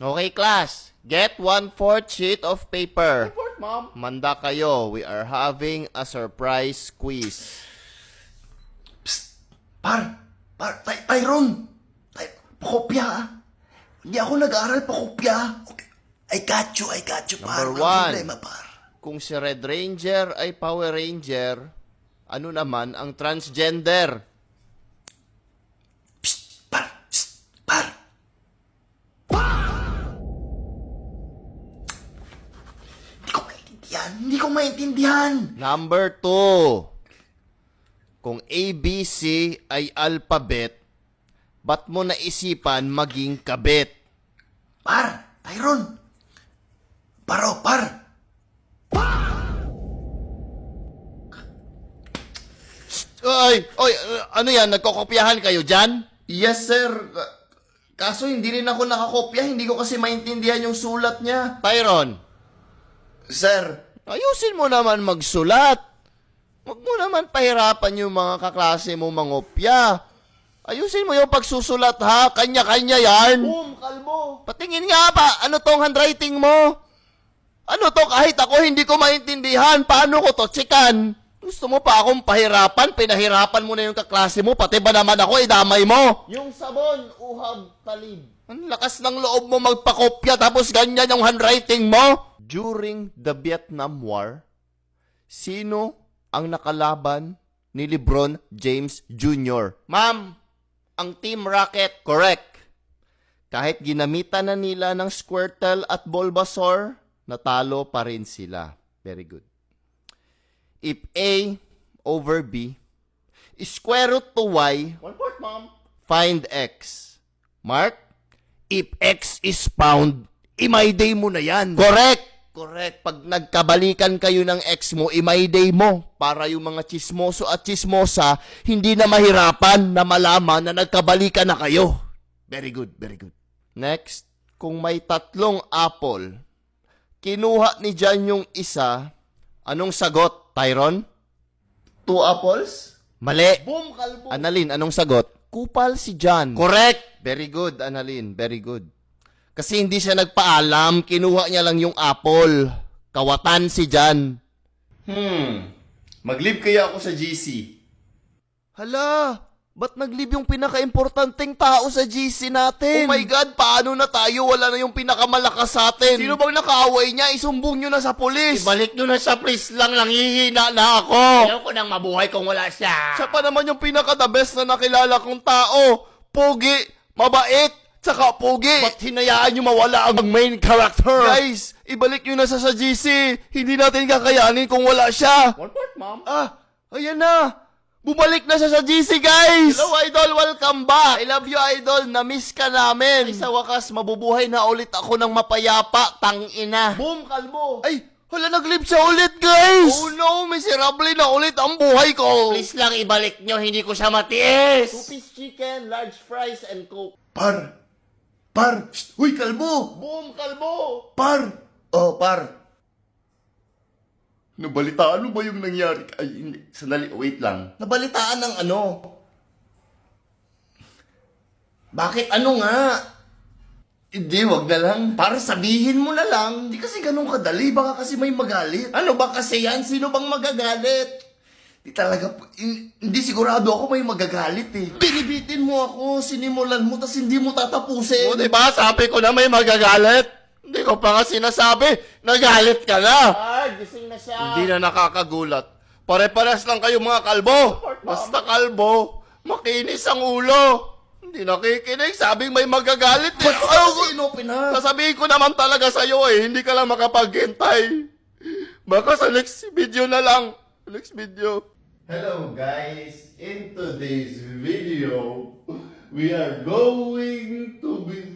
Okay, class. Get 1/4 sheet of paper. 1/4, Mom. Manda kayo. We are having a surprise quiz. Psst! Tyrone! Pakopya, ah. Hindi ako nag-aaral pakopya. Okay. I got you, par. Number Walang one. problema, par. Kung si Red Ranger ay Power Ranger, ano naman ang transgender? Psst! Par! Hindi ko maintindihan. Number 2. Kung ABC ay alphabet, ba't mo naisipan maging kabit? Par! Tyrone! Par! Oy, ano yan? Nagkokopyahan kayo dyan? Yes, sir. Kaso hindi rin ako nakakopya. Hindi ko kasi maintindihan yung sulat niya. Tyron, Sir, ayusin mo naman magsulat. Huwag mo naman pahirapan yung mga kaklase mo mangopya. Ayusin mo yung pagsusulat ha. Kanya-kanya yan. boom, kalbo. Patingin nga ba, ano tong handwriting mo? Ano to kahit ako hindi ko maintindihan? Paano ko to tsikan? Gusto mo pa akong pahirapan? Pinahirapan mo na yung kaklase mo, pati ba naman ako idamay mo? Yung sabon, uhab, talib. Ang lakas ng loob mo magpakopya tapos ganyan yung handwriting mo? During the Vietnam War, sino ang nakalaban ni LeBron James Jr.? Ma'am, ang Team Rocket. Correct. Kahit ginamitan na nila ng Squirtle at Bulbasaur, natalo pa rin sila. Very good. If A over B is square root to Y, 1/4, Mom. find X. Mark? If X is found, i-my-day mo na yan. Correct! Pag nagkabalikan kayo ng ex mo, i-my-day mo. Para yung mga chismoso at chismosa, hindi na mahirapan na malaman na nagkabalikan na kayo. Very good. Next, kung may 3 apple, kinuha ni Jan yung isa, anong sagot, Tyron? 2 apples? Mali. Boom, kalbo. Annalyn, anong sagot? Kupal si Jan. Correct! Very good, Annalyn. Very good. Kasi hindi siya nagpaalam, kinuha niya lang yung apple. Kawatan si Jan. Mag-leave kaya ako sa GC. Hala, ba't nag-leave yung pinaka-importanting tao sa GC natin? Oh my God, paano na tayo? Wala na yung pinakamalakas sa atin. Sino bang nakaaway niya? Isumbong nyo na sa pulis. Ibalik nyo na sa please lang, nanghihina na ako. Ayaw ko nang mabuhay kung wala siya. Siya pa naman yung pinaka-the best na nakilala kong tao. Pogi, mabait, tsaka pogi. Ba't hinayaan nyo mawala ang main character? Guys, ibalik nyo na sa GC. Hindi natin kakayanin kung wala siya. 1/4, Mom. Ayan na. Bumalik na siya sa GC, guys. Hello, Idol. Welcome back. I love you, Idol. Na-miss ka namin. Ay, sa wakas, mabubuhay na ulit ako ng mapayapa. Tangina. Boom, kalbo. Ay, hala, nag-live siya ulit, guys. Oh no, miserable na ulit ang buhay ko. Please lang ibalik nyo, hindi ko siya matiis. 2-piece chicken, large fries, and coke. Par! Shh! Uy, kalbo! Boom, kalbo. Par! Oh, par. Nabalitaan ano ba yung nangyari? Ay, hindi. Sandali, wait lang. Nabalitaan ng ano? Bakit ano nga? Hindi, wag na lang. Para sabihin mo na lang. Hindi kasi ganun kadali. Baka kasi may magalit. Ano ba kasi yan? Sino bang magagalit? Hindi talaga, hindi sigurado ako may magagalit eh. Binibitin mo ako, sinimulan mo, tas hindi mo tatapusin. O diba, sabi ko na may magagalit. Hindi ko pa nga sinasabi, nagalit ka na. Gising na siya. Hindi na nakakagulat. Pare-pares lang kayo mga kalbo. Basta kalbo, makinis ang ulo. Hindi nakikinig, sabing may magagalit eh. Kasi inopin na. Sasabihin ko naman talaga sa'yo eh, hindi ka lang makapaghintay. Baka sa next video na lang. Next video. Hello guys, in today's video, we are going to be